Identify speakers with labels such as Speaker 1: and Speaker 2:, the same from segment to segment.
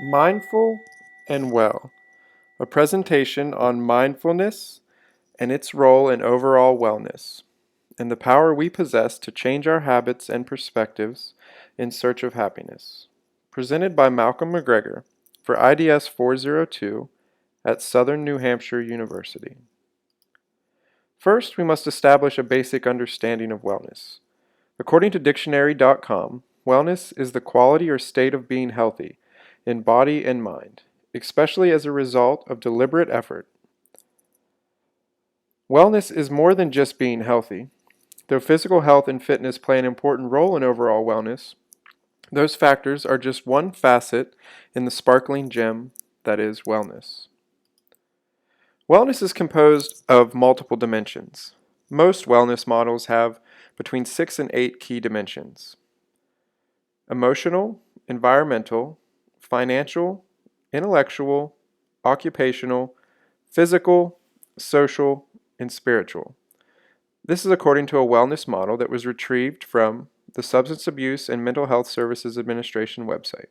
Speaker 1: Mindful and Well, a presentation on mindfulness and its role in overall wellness, and the power we possess to change our habits and perspectives in search of happiness. Presented by Malcolm McGregor for IDS 402 at Southern New Hampshire University. First, we must establish a basic understanding of wellness. According to dictionary.com, wellness is the quality or state of being healthy in body and mind, especially as a result of deliberate effort. Wellness is more than just being healthy. Though physical health and fitness play an important role in overall wellness, those factors are just one facet in the sparkling gem that is wellness. Wellness is composed of multiple dimensions. Most wellness models have between 6 and 8 key dimensions: emotional, environmental, financial, intellectual, occupational, physical, social, and spiritual. This is according to a wellness model that was retrieved from the Substance Abuse and Mental Health Services Administration website.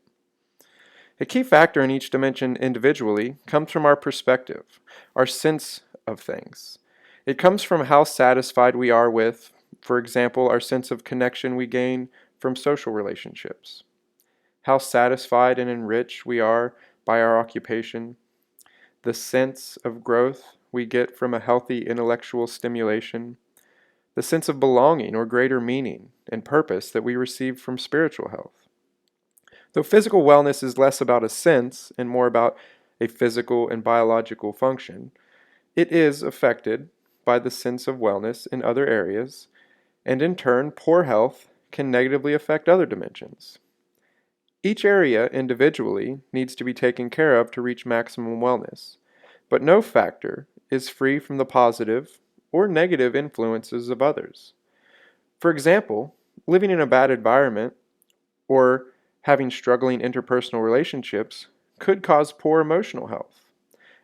Speaker 1: A key factor in each dimension individually comes from our perspective, our sense of things. It comes from how satisfied we are with, for example, our sense of connection we gain from social relationships, how satisfied and enriched we are by our occupation, the sense of growth we get from a healthy intellectual stimulation, the sense of belonging or greater meaning and purpose that we receive from spiritual health. Though physical wellness is less about a sense and more about a physical and biological function, it is affected by the sense of wellness in other areas, and in turn, poor health can negatively affect other dimensions. Each area individually needs to be taken care of to reach maximum wellness, but no factor is free from the positive or negative influences of others. For example, living in a bad environment or having struggling interpersonal relationships could cause poor emotional health,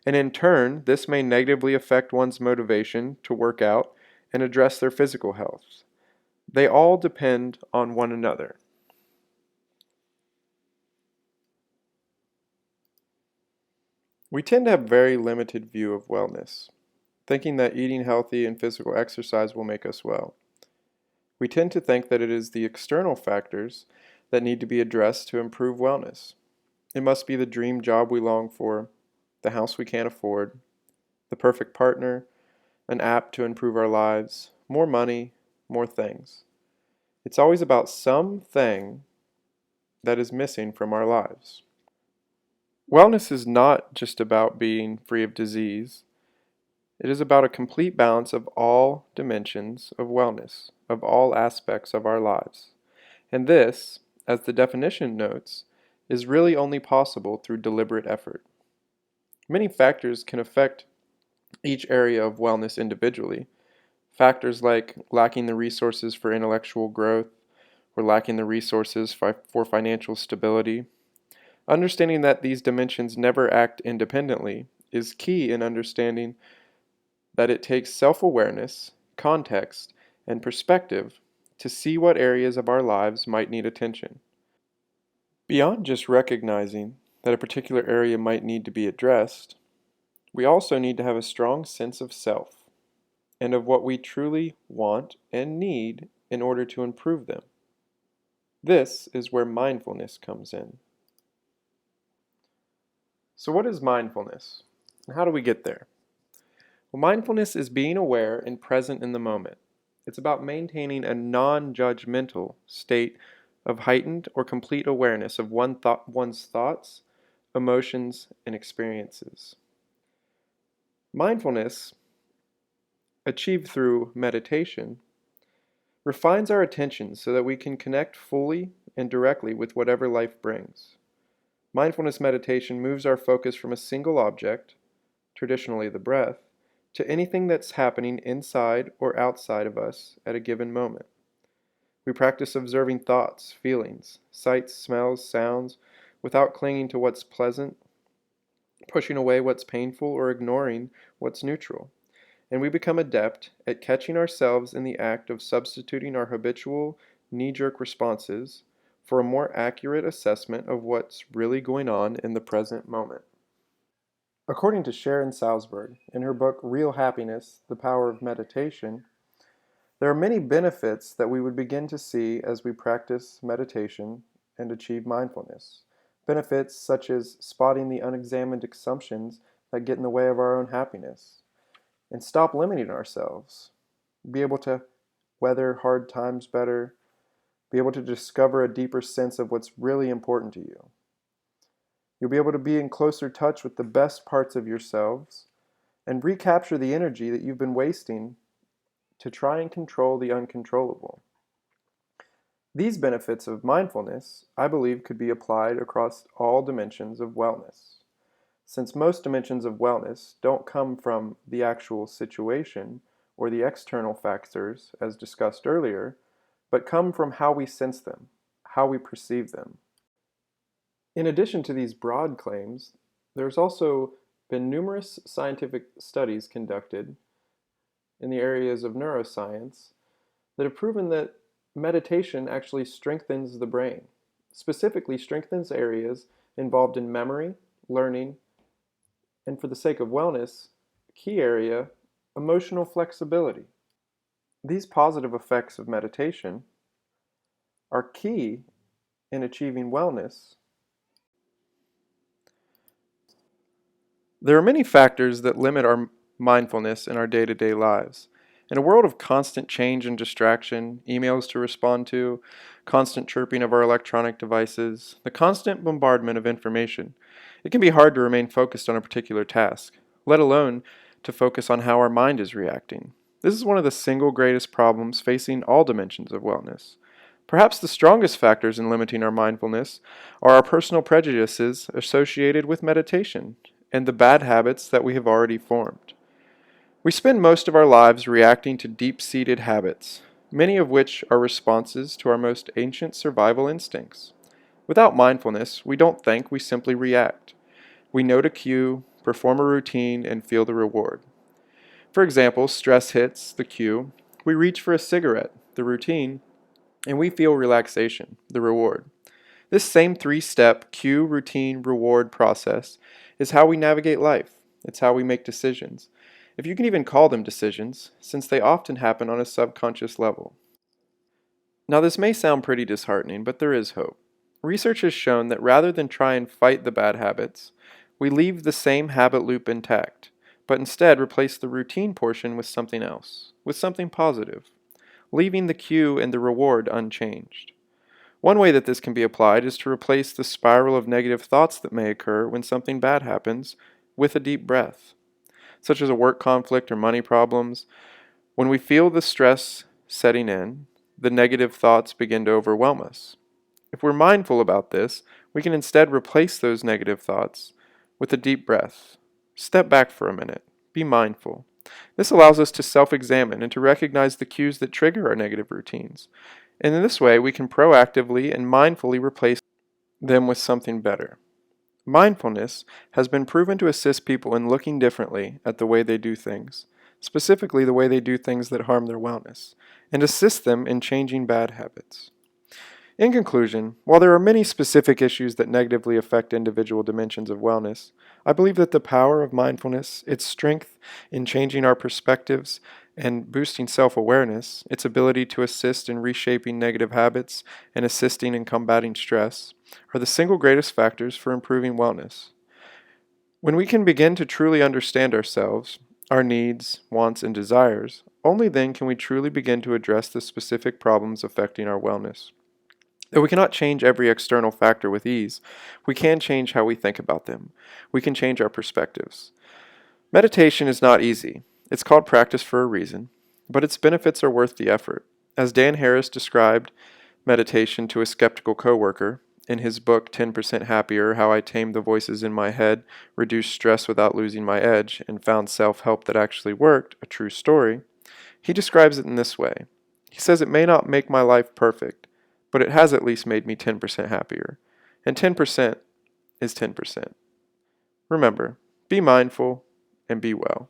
Speaker 1: and in turn, this may negatively affect one's motivation to work out and address their physical health. They all depend on one another. We tend to have a very limited view of wellness, thinking that eating healthy and physical exercise will make us well. We tend to think that it is the external factors that need to be addressed to improve wellness. It must be the dream job we long for, the house we can't afford, the perfect partner, an app to improve our lives, more money, more things. It's always about something that is missing from our lives. Wellness is not just about being free of disease. It is about a complete balance of all dimensions of wellness, of all aspects of our lives. And this, as the definition notes, is really only possible through deliberate effort. Many factors can affect each area of wellness individually. Factors like lacking the resources for intellectual growth or lacking the resources for financial stability. Understanding that these dimensions never act independently is key in understanding that it takes self-awareness, context, and perspective to see what areas of our lives might need attention. Beyond just recognizing that a particular area might need to be addressed, we also need to have a strong sense of self and of what we truly want and need in order to improve them. This is where mindfulness comes in. So, what is mindfulness, and how do we get there? Well, mindfulness is being aware and present in the moment. It's about maintaining a non-judgmental state of heightened or complete awareness of one's thoughts, emotions, and experiences. Mindfulness, achieved through meditation, refines our attention so that we can connect fully and directly with whatever life brings. Mindfulness meditation moves our focus from a single object, traditionally the breath, to anything that's happening inside or outside of us at a given moment. We practice observing thoughts, feelings, sights, smells, sounds, without clinging to what's pleasant, pushing away what's painful, or ignoring what's neutral. And we become adept at catching ourselves in the act of substituting our habitual knee-jerk responses for a more accurate assessment of what's really going on in the present moment. According to Sharon Salzberg, in her book Real Happiness, The Power of Meditation, there are many benefits that we would begin to see as we practice meditation and achieve mindfulness. Benefits such as spotting the unexamined assumptions that get in the way of our own happiness, and stop limiting ourselves, be able to weather hard times better, be able to discover a deeper sense of what's really important to you. You'll be able to be in closer touch with the best parts of yourselves and recapture the energy that you've been wasting to try and control the uncontrollable. These benefits of mindfulness, I believe, could be applied across all dimensions of wellness. Since most dimensions of wellness don't come from the actual situation or the external factors, as discussed earlier, but come from how we sense them, how we perceive them. In addition to these broad claims, there's also been numerous scientific studies conducted in the areas of neuroscience that have proven that meditation actually strengthens the brain, specifically strengthens areas involved in memory, learning, and for the sake of wellness, key area, emotional flexibility. These positive effects of meditation are key in achieving wellness. There are many factors that limit our mindfulness in our day-to-day lives. In a world of constant change and distraction, emails to respond to, constant chirping of our electronic devices, the constant bombardment of information, it can be hard to remain focused on a particular task, let alone to focus on how our mind is reacting. This is one of the single greatest problems facing all dimensions of wellness. Perhaps the strongest factors in limiting our mindfulness are our personal prejudices associated with meditation and the bad habits that we have already formed. We spend most of our lives reacting to deep-seated habits, many of which are responses to our most ancient survival instincts. Without mindfulness, we don't think, we simply react. We note a cue, perform a routine, and feel the reward. For example, stress hits, the cue, we reach for a cigarette, the routine, and we feel relaxation, the reward. This same three-step cue, routine, reward process is how we navigate life. It's how we make decisions, if you can even call them decisions, since they often happen on a subconscious level. Now, this may sound pretty disheartening, but there is hope. Research has shown that rather than try and fight the bad habits, we leave the same habit loop intact, but instead replace the routine portion with something else, with something positive, leaving the cue and the reward unchanged. One way that this can be applied is to replace the spiral of negative thoughts that may occur when something bad happens with a deep breath, such as a work conflict or money problems. When we feel the stress setting in, the negative thoughts begin to overwhelm us. If we're mindful about this, we can instead replace those negative thoughts with a deep breath. Step back for a minute. Be mindful. This allows us to self-examine and to recognize the cues that trigger our negative routines. And in this way, we can proactively and mindfully replace them with something better. Mindfulness has been proven to assist people in looking differently at the way they do things, specifically the way they do things that harm their wellness, and assist them in changing bad habits. In conclusion, while there are many specific issues that negatively affect individual dimensions of wellness, I believe that the power of mindfulness, its strength in changing our perspectives and boosting self-awareness, its ability to assist in reshaping negative habits and assisting in combating stress, are the single greatest factors for improving wellness. When we can begin to truly understand ourselves, our needs, wants, and desires, only then can we truly begin to address the specific problems affecting our wellness. Though we cannot change every external factor with ease, we can change how we think about them. We can change our perspectives. Meditation is not easy. It's called practice for a reason, but its benefits are worth the effort. As Dan Harris described meditation to a skeptical coworker in his book 10% Happier: How I Tamed the Voices in My Head, Reduced Stress Without Losing My Edge, and Found Self-Help That Actually Worked, a true story, he describes it in this way. He says, "It may not make my life perfect, but it has at least made me 10% happier. And 10% is 10%. Remember, be mindful and be well."